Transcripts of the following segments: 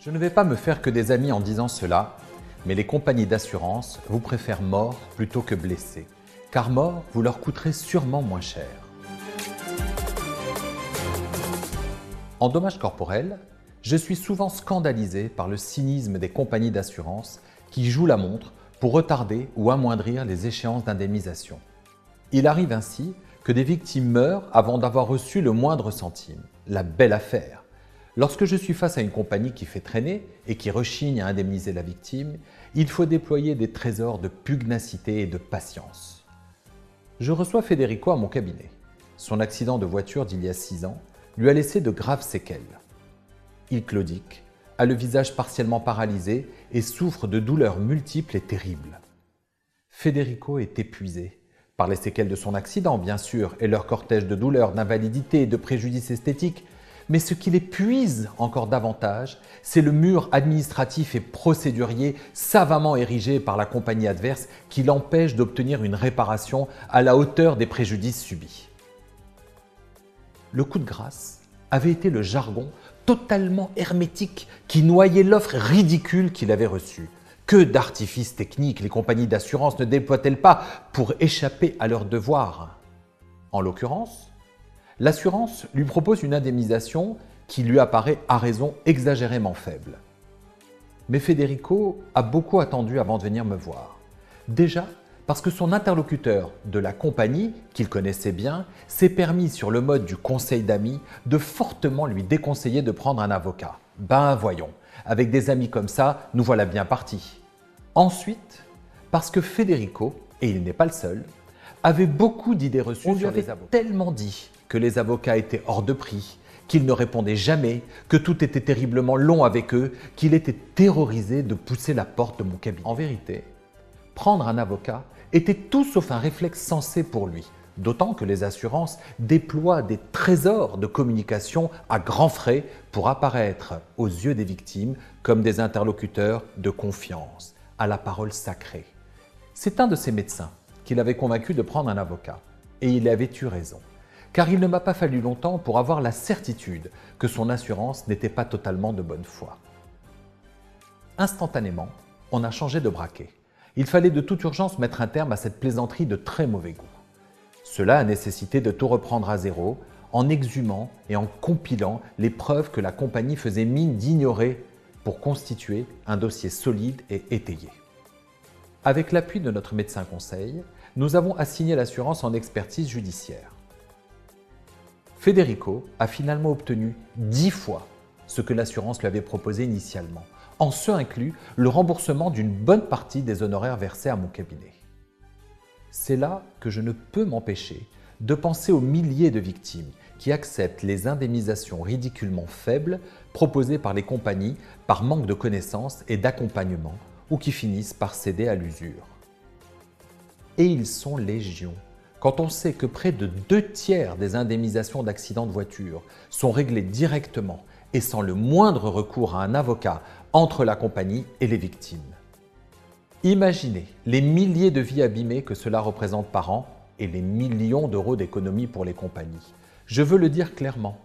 Je ne vais pas me faire que des amis en disant cela, mais les compagnies d'assurance vous préfèrent mort plutôt que blessé, car mort vous leur coûterez sûrement moins cher. En dommages corporels, je suis souvent scandalisé par le cynisme des compagnies d'assurance qui jouent la montre pour retarder ou amoindrir les échéances d'indemnisation. Il arrive ainsi que des victimes meurent avant d'avoir reçu le moindre centime. La belle affaire! Lorsque je suis face à une compagnie qui fait traîner et qui rechigne à indemniser la victime, il faut déployer des trésors de pugnacité et de patience. Je reçois Federico à mon cabinet. Son accident de voiture d'il y a 6 ans lui a laissé de graves séquelles. Il claudique, a le visage partiellement paralysé et souffre de douleurs multiples et terribles. Federico est épuisé, par les séquelles de son accident bien sûr et leur cortège de douleurs, d'invalidité et de préjudices esthétiques, mais ce qui l'épuise encore davantage, c'est le mur administratif et procédurier savamment érigé par la compagnie adverse qui l'empêche d'obtenir une réparation à la hauteur des préjudices subis. Le coup de grâce avait été le jargon totalement hermétique qui noyait l'offre ridicule qu'il avait reçue. Que d'artifices techniques les compagnies d'assurance ne déploient-elles pas pour échapper à leurs devoirs? En l'occurrence, l'assurance lui propose une indemnisation qui lui apparaît à raison exagérément faible. Mais Federico a beaucoup attendu avant de venir me voir. Déjà parce que son interlocuteur de la compagnie, qu'il connaissait bien, s'est permis sur le mode du conseil d'amis de fortement lui déconseiller de prendre un avocat. Ben voyons, avec des amis comme ça, nous voilà bien partis. Ensuite, parce que Federico, et il n'est pas le seul, avait beaucoup d'idées reçues sur les avocats. Tellement dit que les avocats étaient hors de prix, qu'ils ne répondaient jamais, que tout était terriblement long avec eux, qu'il était terrorisé de pousser la porte de mon cabinet. En vérité, prendre un avocat était tout sauf un réflexe sensé pour lui, d'autant que les assurances déploient des trésors de communication à grands frais pour apparaître aux yeux des victimes comme des interlocuteurs de confiance, à la parole sacrée. C'est un de ces médecins qui l'avait convaincu de prendre un avocat, et il avait eu raison. Car il ne m'a pas fallu longtemps pour avoir la certitude que son assurance n'était pas totalement de bonne foi. Instantanément, on a changé de braquet. Il fallait de toute urgence mettre un terme à cette plaisanterie de très mauvais goût. Cela a nécessité de tout reprendre à zéro, en exhumant et en compilant les preuves que la compagnie faisait mine d'ignorer pour constituer un dossier solide et étayé. Avec l'appui de notre médecin conseil, nous avons assigné l'assurance en expertise judiciaire. Federico a finalement obtenu 10 fois ce que l'assurance lui avait proposé initialement, en ce inclus le remboursement d'une bonne partie des honoraires versés à mon cabinet. C'est là que je ne peux m'empêcher de penser aux milliers de victimes qui acceptent les indemnisations ridiculement faibles proposées par les compagnies par manque de connaissances et d'accompagnement ou qui finissent par céder à l'usure. Et ils sont légion. Quand on sait que près de 2/3 des indemnisations d'accidents de voiture sont réglées directement et sans le moindre recours à un avocat entre la compagnie et les victimes. Imaginez les milliers de vies abîmées que cela représente par an et les millions d'euros d'économies pour les compagnies. Je veux le dire clairement,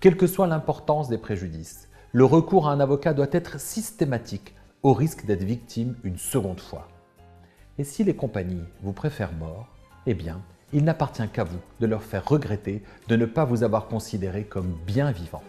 quelle que soit l'importance des préjudices, le recours à un avocat doit être systématique au risque d'être victime une seconde fois. Et si les compagnies vous préfèrent mort, eh bien, il n'appartient qu'à vous de leur faire regretter de ne pas vous avoir considéré comme bien vivant.